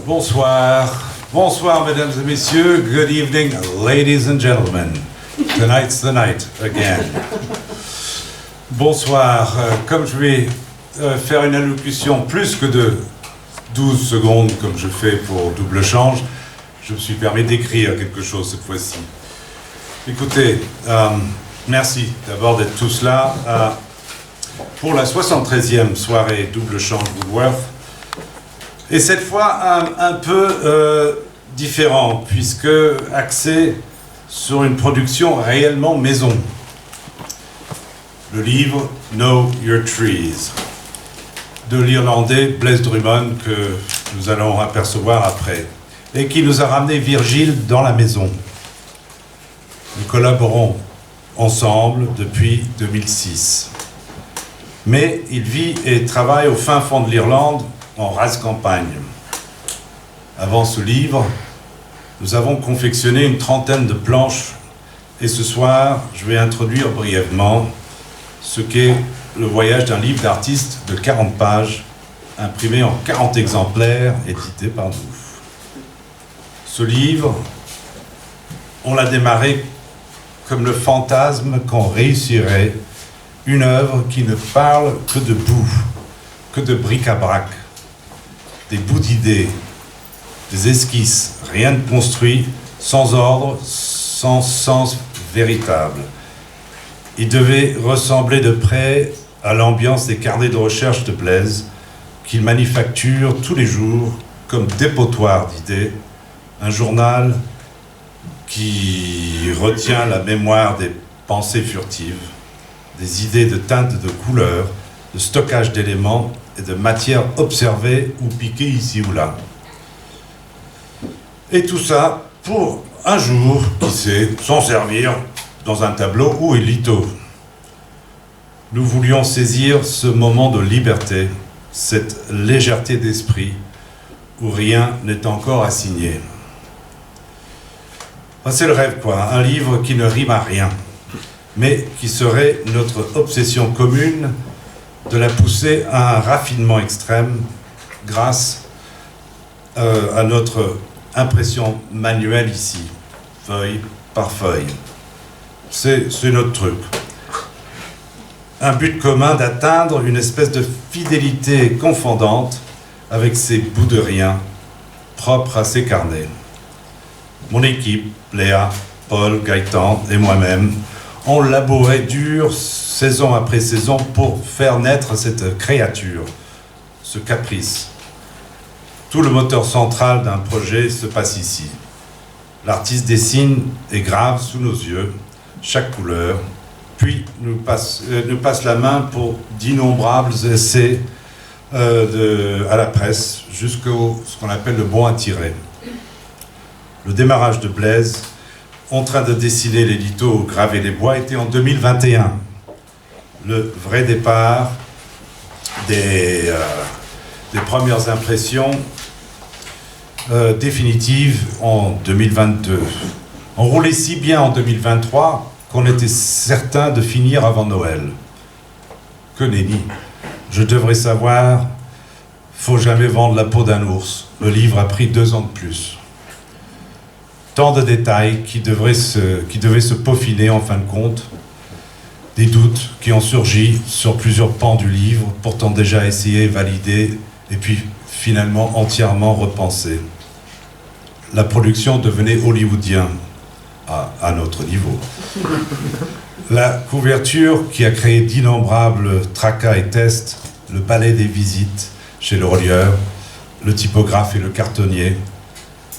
Bonsoir. Bonsoir, mesdames et messieurs. Good evening, ladies and gentlemen. Tonight's the night again. Bonsoir. Comme je vais faire une allocution plus que de 12 secondes, comme je fais pour double change, je me suis permis d'écrire quelque chose cette fois-ci. Écoutez, merci d'abord d'être tous là pour la 73e soirée double change Woolworth. Et cette fois, un peu différent, puisque axé sur une production réellement maison. Le livre Know Your Trees, de l'Irlandais Blaise Drummond, que nous allons apercevoir après, et qui nous a ramené Virgile dans la maison. Nous collaborons ensemble depuis 2006. Mais il vit et travaille au fin fond de l'Irlande, en rase campagne. Avant ce livre, nous avons confectionné une trentaine de planches et ce soir, je vais introduire brièvement ce qu'est le voyage d'un livre d'artiste de 40 pages, imprimé en 40 exemplaires, édité par nous. Ce livre, on l'a démarré comme le fantasme qu'on réussirait une œuvre qui ne parle que de boue, que de bric-à-brac, des bouts d'idées, des esquisses, rien de construit, sans ordre, sans sens véritable. Il devait ressembler de près à l'ambiance des carnets de recherche de Blaise, qu'il manufacture tous les jours comme dépotoir d'idées, un journal qui retient la mémoire des pensées furtives, des idées de teintes, de couleurs, de stockage d'éléments et de matières observées ou piquées ici ou là. Et tout ça pour un jour, qui sait, s'en servir dans un tableau ou un litho. Nous voulions saisir ce moment de liberté, cette légèreté d'esprit où rien n'est encore assigné. C'est le rêve, quoi. Un livre qui ne rime à rien, mais qui serait notre obsession commune de la pousser à un raffinement extrême grâce à notre impression manuelle ici, feuille par feuille. C'est notre truc. Un but commun d'atteindre une espèce de fidélité confondante avec ces bouts de rien propres à ces carnets. Mon équipe, Léa, Paul, Gaëtan et moi-même, on laborait dur saison après saison pour faire naître cette créature, ce caprice. Tout le moteur central d'un projet se passe ici. L'artiste dessine et grave sous nos yeux chaque couleur, puis nous passe la main pour d'innombrables essais à la presse, jusqu'au ce qu'on appelle le bon à tirer. Le démarrage de Blaise, en train de dessiner les lithos, graver les bois, était en 2021. Le vrai départ des premières impressions définitives en 2022. On roulait si bien en 2023 qu'on était certain de finir avant Noël. Que nenni. Je devrais savoir, faut jamais vendre la peau d'un ours. Le livre a pris 2 ans de plus. Tant de détails qui devaient se peaufiner en fin de compte, des doutes qui ont surgi sur plusieurs pans du livre, pourtant déjà essayés, validés, et puis finalement entièrement repensés. La production devenait hollywoodienne, à notre niveau. La couverture qui a créé d'innombrables tracas et tests, le balai des visites chez le relieur, le typographe et le cartonnier,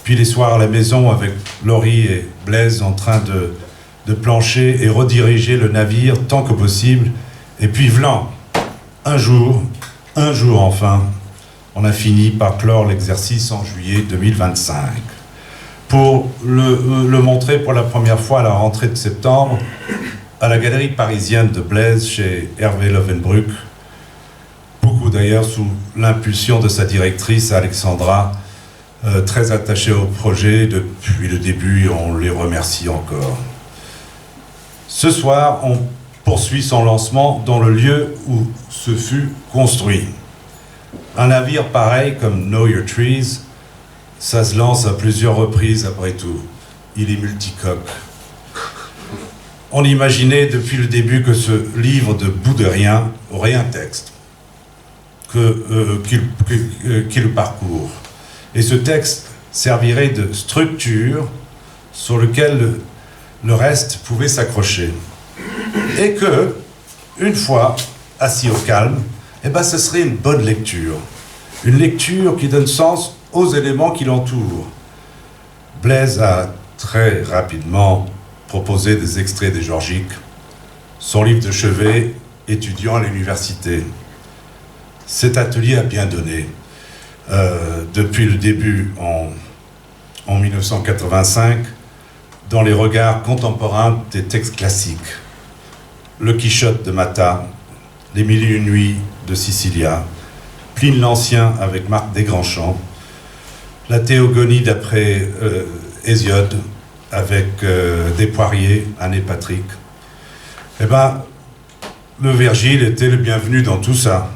puis les soirs à la maison avec Laurie et Blaise en train de plancher et rediriger le navire tant que possible. Et puis vlan, un jour enfin, on a fini par clore l'exercice en juillet 2025. Pour le montrer pour la première fois à la rentrée de septembre, à la galerie parisienne de Blaise, chez Hervé Lovenbruck, beaucoup d'ailleurs sous l'impulsion de sa directrice Alexandra, très attachée au projet depuis le début, on les remercie encore. Ce soir, on poursuit son lancement dans le lieu où ce fut construit. Un navire pareil comme Know Your Trees Ça se lance à plusieurs reprises après tout. Il est multicoque. On imaginait depuis le début que ce livre de bout de rien aurait un texte qui le parcourt. Et ce texte servirait de structure sur lequel le reste pouvait s'accrocher. Et que, une fois assis au calme, ce serait une bonne lecture. Une lecture qui donne sens aux éléments qui l'entourent. Blaise a très rapidement proposé des extraits des Géorgiques, son livre de chevet, étudiant à l'université. Cet atelier a bien donné. Depuis le début, en 1985, dans les regards contemporains des textes classiques. Le Quichotte de Mata, les Mille et une nuits de Sicilia, Pline l'Ancien avec Marc Desgrandchamps, la Théogonie d'après Hésiode avec des Poiriers, Anne et Patrick. Le Virgile était le bienvenu dans tout ça.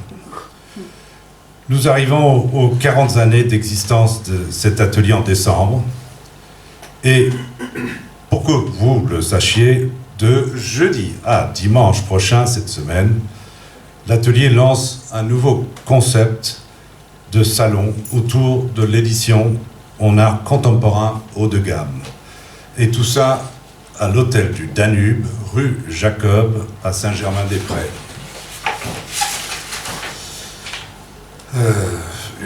Nous arrivons aux 40 années d'existence de cet atelier en décembre. Et pour que vous le sachiez, de jeudi à dimanche prochain, cette semaine, l'atelier lance un nouveau concept de salon autour de l'édition en art contemporain haut de gamme. Et tout ça à l'hôtel du Danube, rue Jacob, à Saint-Germain-des-Prés.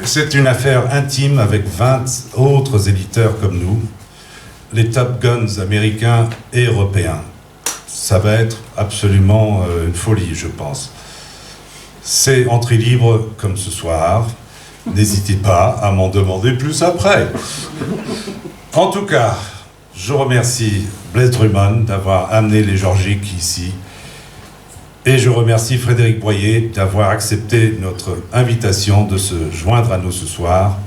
C'est une affaire intime avec 20 autres éditeurs comme nous, les Top Guns américains et européens. Ça va être absolument une folie, je pense. C'est entrée libre comme ce soir. N'hésitez pas à m'en demander plus après. En tout cas, je remercie Blaise Drummond d'avoir amené les Géorgiques ici. Et je remercie Frédéric Boyer d'avoir accepté notre invitation de se joindre à nous ce soir.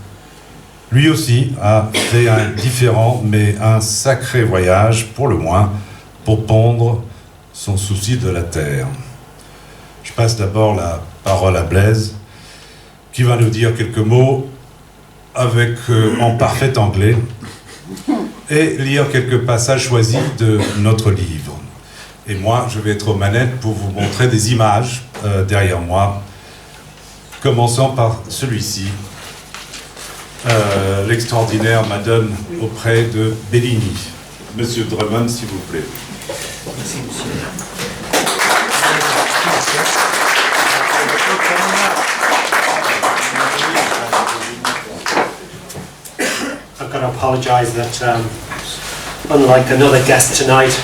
Lui aussi a fait un différent, mais un sacré voyage, pour le moins, pour pondre son souci de la Terre. Je passe d'abord la parole à Blaise, qui va nous dire quelques mots en parfait anglais et lire quelques passages choisis de notre livre. Et moi, je vais être aux manettes pour vous montrer des images derrière moi, commençant par celui-ci, l'extraordinaire Madone auprès de Bellini. Monsieur Drummond, s'il vous plaît. Merci, monsieur. I've got to apologise that, unlike another guest tonight,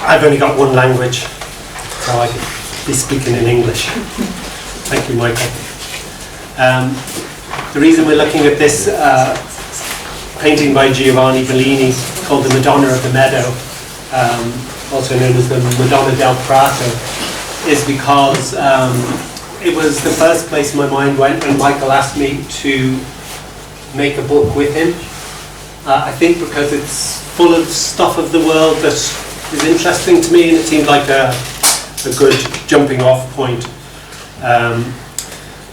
I've only got one language, so I could be speaking in English. Thank you, Michael. The reason we're looking at this painting by Giovanni Bellini called The Madonna of the Meadow, also known as the Madonna del Prato, is because it was the first place my mind went when Michael asked me to make a book with him. I think because it's full of stuff of the world that is interesting to me, and it seemed like a good jumping off point. And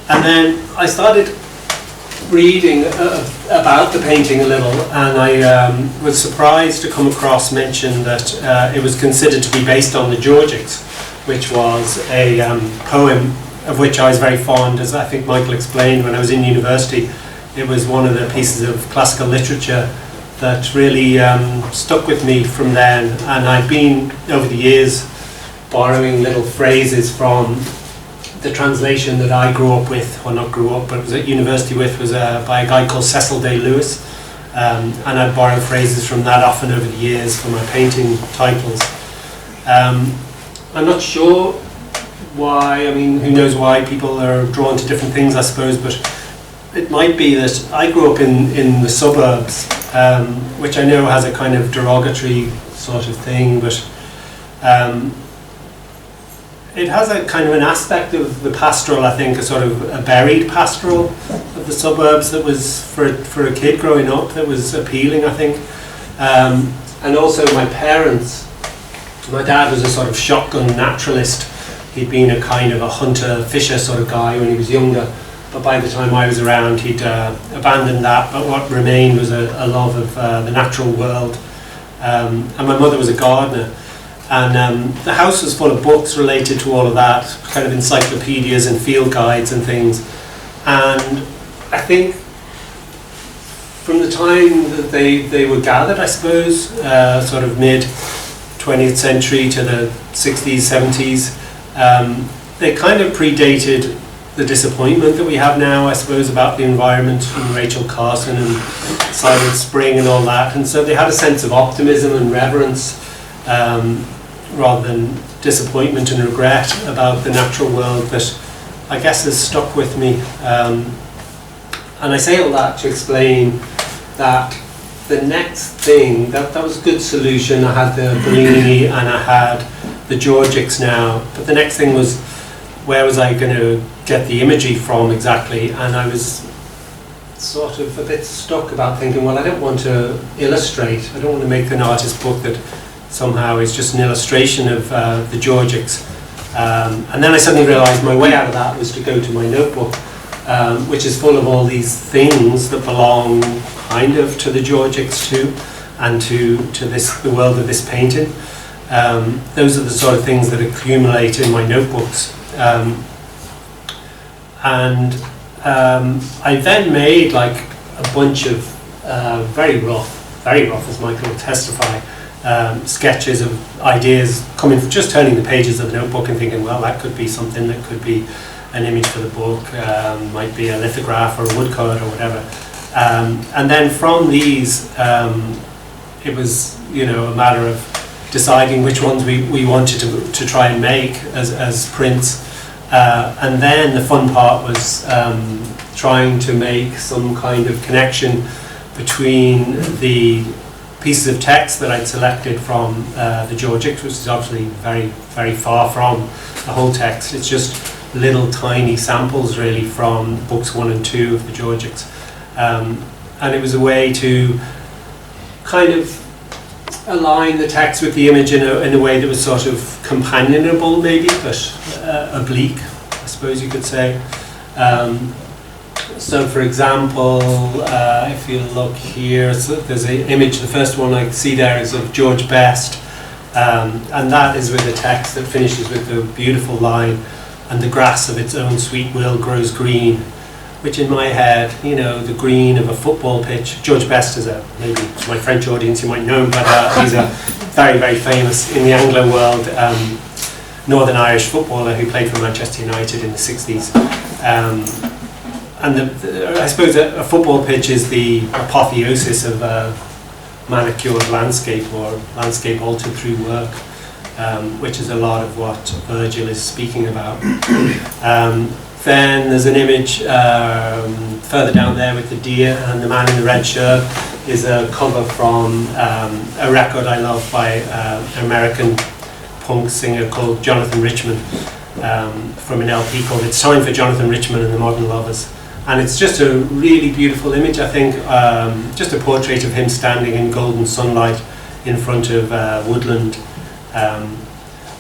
then I started reading about the painting a little, and I was surprised to come across mention that it was considered to be based on the Géorgiques, which was a poem of which I was very fond, as I think Michael explained when I was in university. It was one of the pieces of classical literature that really stuck with me from then, and I've been over the years borrowing little phrases from the translation that I grew up with, or not grew up, but was at university with, was by a guy called Cecil Day-Lewis, and I'd borrow phrases from that often over the years for my painting titles. I'm not sure why, I mean, who knows why people are drawn to different things, I suppose, but it might be that I grew up in the suburbs, which I know has a kind of derogatory sort of thing, but it has a kind of an aspect of the pastoral, I think, a sort of a buried pastoral of the suburbs that was, for a kid growing up, that was appealing, I think. And also my parents, my dad was a sort of shotgun naturalist. He'd been a kind of a hunter-fisher sort of guy when he was younger. but by the time I was around, he'd abandoned that. But what remained was a love of the natural world. And my mother was a gardener. And the house was full of books related to all of that, kind of encyclopedias and field guides and things. And I think from the time that they were gathered, I suppose, sort of mid-20th century to the 60s, 70s, they kind of predated the disappointment that we have now, I suppose, about the environment, and Rachel Carson and Silent Spring and all that. And so they had a sense of optimism and reverence, rather than disappointment and regret about the natural world that I guess has stuck with me. And I say all that to explain that the next thing, that was a good solution. I had the Bellini and I had the Georgics now, but the next thing was, where was I going to get the imagery from exactly? And I was sort of a bit stuck about thinking, well, I don't want to illustrate. I don't want to make an artist book that somehow is just an illustration of the Georgics. And then I suddenly realised my way out of that was to go to my notebook, which is full of all these things that belong kind of to the Georgics too, and to the world of this painting. Those are the sort of things that accumulate in my notebooks. And I then made like a bunch of very rough as Michael will testify, sketches of ideas coming from just turning the pages of the notebook and thinking, well, that could be something, that could be an image for the book, might be a lithograph or a woodcut or whatever. And then from these, it was, a matter of deciding which ones we wanted to try and make as prints. And then the fun part was trying to make some kind of connection between the pieces of text that I'd selected from the Georgics, which is obviously very, very far from the whole text. It's just little tiny samples really from books 1 and 2 of the Georgics. And it was a way to kind of align the text with the image in a way that was sort of companionable maybe, but oblique, I suppose you could say. So for example, if you look here, so there's an image, the first one I see there is of George Best, and that is with a text that finishes with the beautiful line, and the grass of its own sweet will grows green, which in my head, the green of a football pitch. George Best is maybe to my French audience you might know him, but he's a very, very famous in the Anglo world Northern Irish footballer who played for Manchester United in the 60s. And I suppose a football pitch is the apotheosis of manicured landscape or landscape altered through work, which is a lot of what Virgil is speaking about. Then there's an image further down there with the deer, and the man in the red shirt is a cover from a record I love by an American punk singer called Jonathan Richman, from an LP called It's Time for Jonathan Richman and the Modern Lovers. And it's just a really beautiful image, I think, just a portrait of him standing in golden sunlight in front of woodland.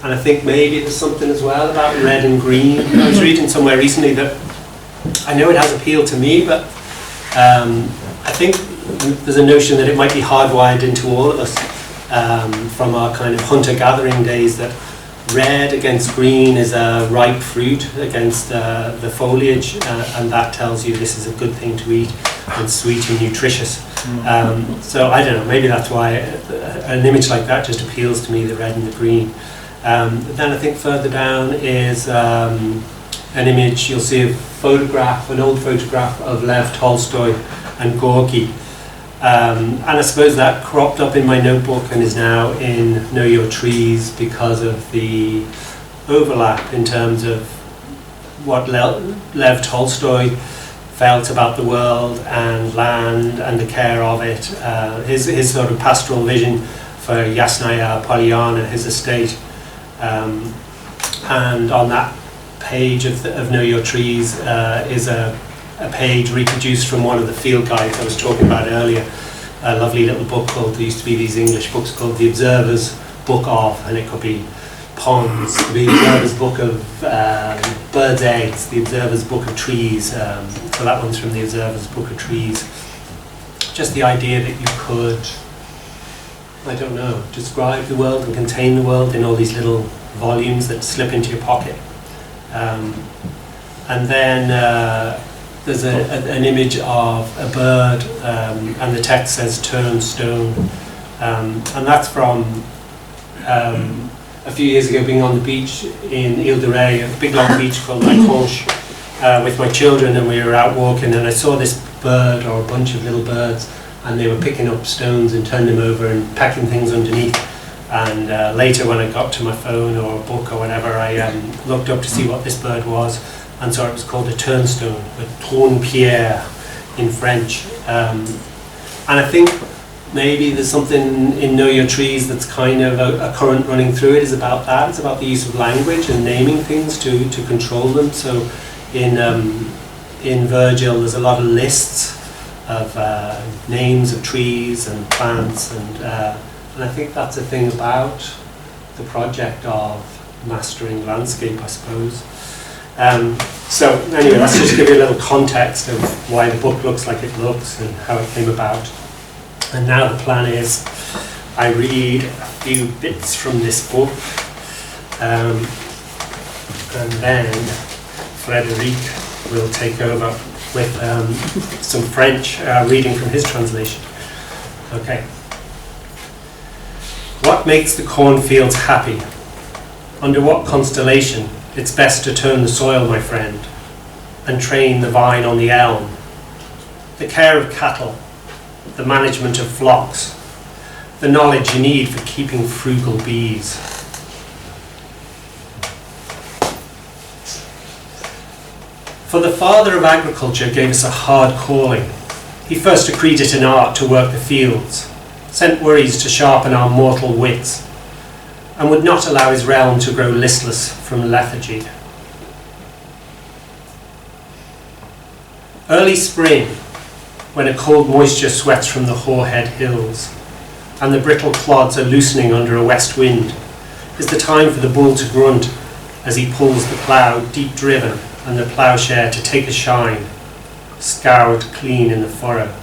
And I think maybe there's something as well about red and green. I was reading somewhere recently that I know it has appeal to me, but I think there's a notion that it might be hardwired into all of us from our kind of hunter-gathering days, that red against green is a ripe fruit against the foliage, and that tells you this is a good thing to eat and sweet and nutritious. So I don't know, maybe that's why an image like that just appeals to me, the red and the green. Then I think further down is an image, you'll see a photograph, an old photograph of Lev Tolstoy and Gorky. And I suppose that cropped up in my notebook and is now in Know Your Trees because of the overlap in terms of what Lev Tolstoy felt about the world and land and the care of it, his sort of pastoral vision for Yasnaya Polyana, his estate. And on that page of Know Your Trees is a page reproduced from one of the field guides I was talking about earlier, a lovely little book called, there used to be these English books called The Observer's Book of, and it could be ponds, the Observer's Book of Birds' Eggs, the Observer's Book of Trees, so that one's from the Observer's Book of Trees. Just the idea that you could, I don't know, describe the world and contain the world in all these little volumes that slip into your pocket. And then there's an image of a bird, and the text says turn stone, and that's from a few years ago being on the beach in Ile de Ré, a big long beach called Conche, with my children, and we were out walking, and I saw this bird, or a bunch of little birds, and they were picking up stones and turning them over and packing things underneath. And later when I got to my phone or a book or whatever, I looked up to see what this bird was, and saw it was called a turnstone, a tourne-pierre in French. And I think maybe there's something in Know Your Trees that's kind of a current running through it, is about that. It's about the use of language and naming things to control them. So in Virgile there's a lot of lists of names of trees and plants, and I think that's a thing about the project of mastering landscape, I suppose. So anyway, let's just give you a little context of why the book looks like it looks and how it came about. And now the plan is I read a few bits from this book, and then Frédéric will take over with some French reading from his translation. Okay. What makes the cornfields happy? Under what constellation it's best to turn the soil, my friend, and train the vine on the elm? The care of cattle, the management of flocks, the knowledge you need for keeping frugal bees. For the father of agriculture gave us a hard calling. He first decreed it an art to work the fields, sent worries to sharpen our mortal wits, and would not allow his realm to grow listless from lethargy. Early spring, when a cold moisture sweats from the hoarhead hills, and the brittle clods are loosening under a west wind, is the time for the bull to grunt as he pulls the plough deep driven, and the ploughshare to take a shine, scoured clean in the furrow.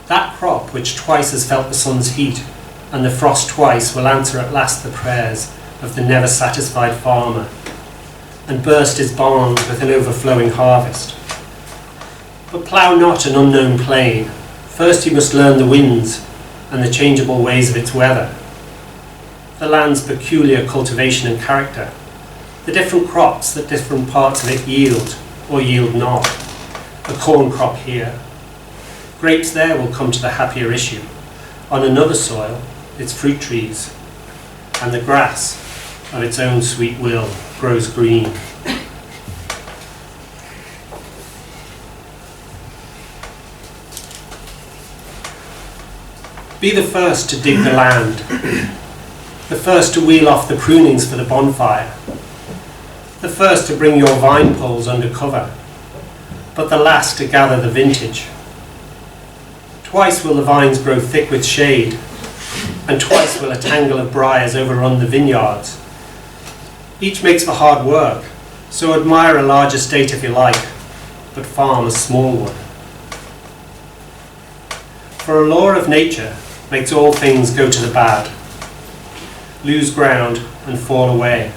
That crop which twice has felt the sun's heat, and the frost twice, will answer at last the prayers of the never satisfied farmer, and burst his barns with an overflowing harvest. But plough not an unknown plain. First you must learn the winds and the changeable ways of its weather, the land's peculiar cultivation and character, the different crops that different parts of it yield or yield not. A corn crop here. Grapes there will come to the happier issue. On another soil, its fruit trees, and the grass of its own sweet will grows green. Be the first to dig the land, the first to wheel off the prunings for the bonfire, the first to bring your vine poles under cover, but the last to gather the vintage. Twice will the vines grow thick with shade, and twice will a tangle of briars overrun the vineyards. Each makes for hard work, so admire a large estate if you like, but farm a small one. For a law of nature makes all things go to the bad, lose ground and fall away.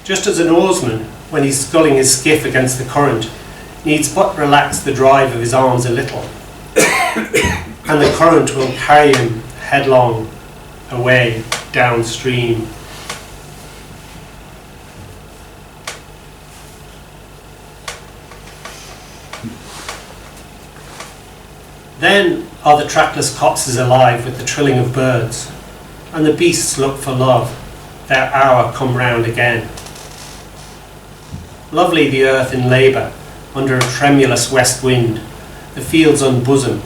Just as an oarsman, when he's sculling his skiff against the current, needs but relax the drive of his arms a little, and the current will carry him headlong away downstream. Then are the trackless copses alive with the trilling of birds, and the beasts look for love, their hour come round again. Lovely the earth in labour, under a tremulous west wind, the fields unbosom,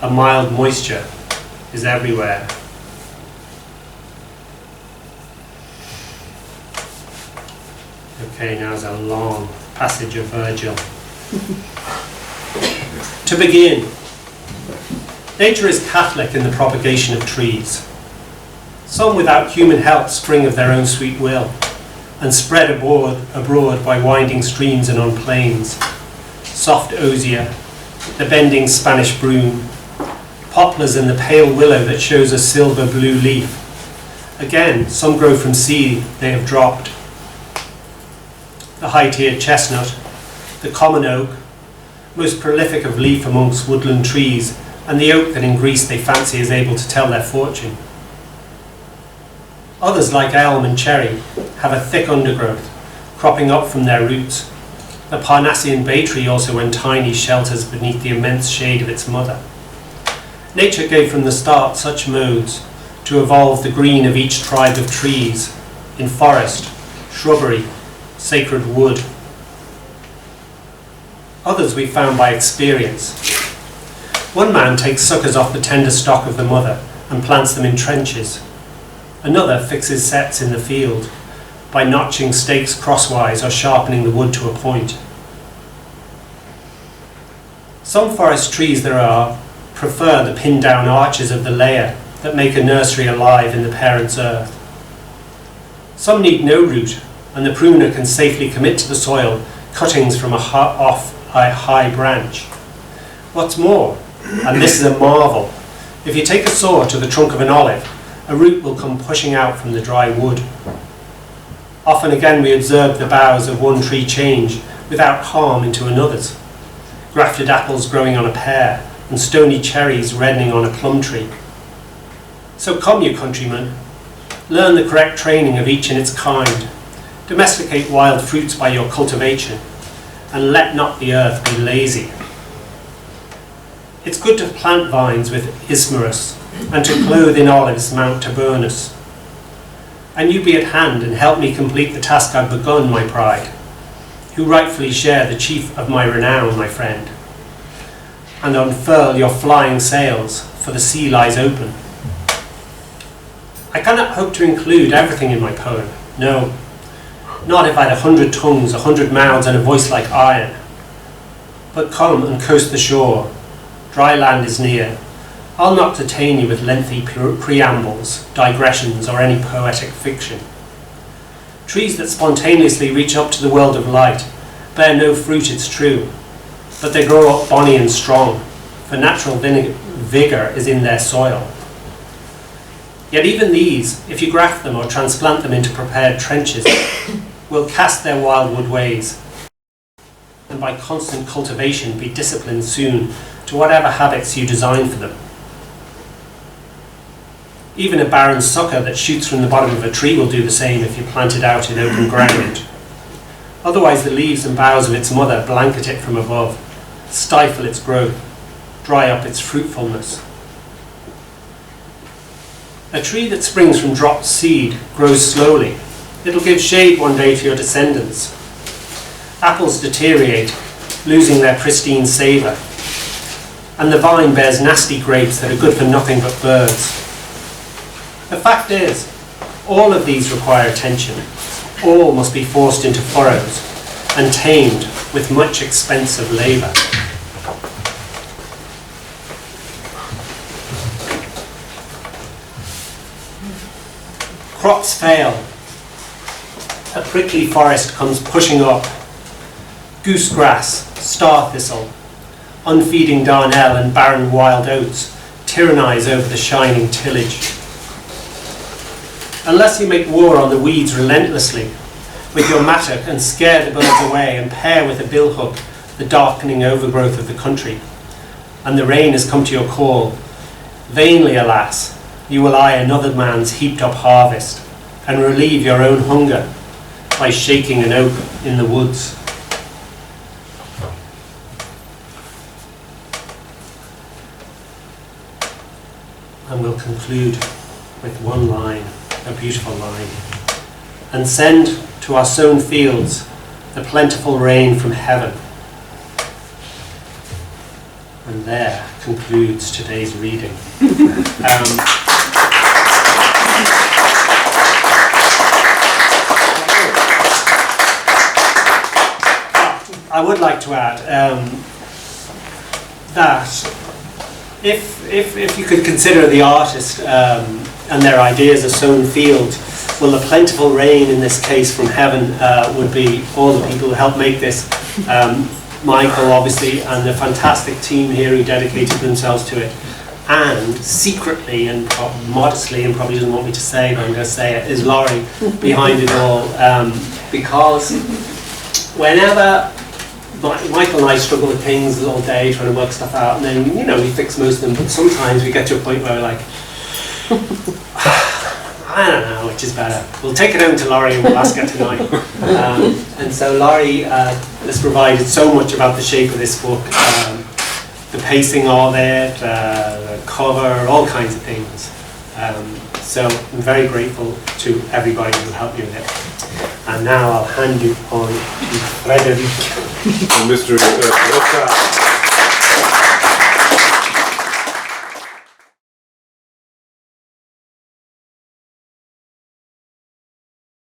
a mild moisture is everywhere. Okay, now is a long passage of Virgile. To begin, nature is catholic in the propagation of trees. Some without human help spring of their own sweet will, and spread abroad by winding streams and on plains. Soft osier, the bending Spanish broom, poplars and the pale willow that shows a silver blue leaf. Again, some grow from seed they have dropped. The high-tiered chestnut, the common oak, most prolific of leaf amongst woodland trees, and the oak that in Greece they fancy is able to tell their fortune. Others, like elm and cherry, have a thick undergrowth, cropping up from their roots. The Parnassian bay tree also, when tiny, shelters beneath the immense shade of its mother. Nature gave from the start such modes to evolve the green of each tribe of trees, in forest, shrubbery, sacred wood. Others we found by experience. One man takes suckers off the tender stock of the mother and plants them in trenches. Another fixes sets in the field by notching stakes crosswise or sharpening the wood to a point. Some forest trees there are prefer the pinned-down arches of the layer that make a nursery alive in the parent's earth. Some need no root, and the pruner can safely commit to the soil cuttings from a high branch. What's more, and this is a marvel, if you take a saw to the trunk of an olive, a root will come pushing out from the dry wood. Often again we observe the boughs of one tree change without harm into another's. Grafted apples growing on a pear, and stony cherries reddening on a plum tree. So come, you countrymen, learn the correct training of each in its kind, domesticate wild fruits by your cultivation, and let not the earth be lazy. It's good to plant vines with Ismarus, and to clothe in olives Mount Tiburnus. And you be at hand and help me complete the task I've begun, my pride, who rightfully share the chief of my renown, my friend. And unfurl your flying sails, for the sea lies open. I cannot hope to include everything in my poem, no, not if I had 100 tongues, 100 mouths, and a voice like iron. But come and coast the shore, dry land is near. I'll not detain you with lengthy preambles, digressions, or any poetic fiction. Trees that spontaneously reach up to the world of light bear no fruit, it's true, but they grow up bonny and strong, for natural vigour is in their soil. Yet even these, if you graft them or transplant them into prepared trenches, will cast their wildwood ways, and by constant cultivation be disciplined soon to whatever habits you design for them. Even a barren sucker that shoots from the bottom of a tree will do the same if you plant it out in open ground. Otherwise the leaves and boughs of its mother blanket it from above, stifle its growth, dry up its fruitfulness. A tree that springs from dropped seed grows slowly. It'll give shade one day to your descendants. Apples deteriorate, losing their pristine savour, and the vine bears nasty grapes that are good for nothing but birds. The fact is, all of these require attention. All must be forced into furrows and tamed with much expensive labour. Crops fail. A prickly forest comes pushing up. Goosegrass, star thistle, unfeeding darnel and barren wild oats tyrannise over the shining tillage. Unless you make war on the weeds relentlessly with your mattock and scare the birds away and pare with a billhook the darkening overgrowth of the country, and the rain has come to your call, vainly, alas, you will eye another man's heaped up harvest and relieve your own hunger by shaking an oak in the woods. And we'll conclude with one line, a beautiful line. And send to our sown fields the plentiful rain from heaven. And there concludes today's reading. I would like to add that if you could consider the artist and their ideas are sown field. Well, the plentiful rain in this case from heaven would be all the people who helped make this. Michael, obviously, and the fantastic team here who dedicated themselves to it. And secretly and modestly, and probably doesn't want me to say, but I'm going to say it, is Laurie behind it all. Because whenever Michael and I struggle with things all day, trying to work stuff out, and then, you know, we fix most of them, but sometimes we get to a point where we're like, I don't know, which is better. We'll take it home to Laurie and we'll ask her tonight. And so Laurie has provided so much about the shape of this book, the pacing of it, the cover, all kinds of things. So I'm very grateful to everybody who helped me with it. And now I'll hand you on to Frédéric. Mr. Rosa.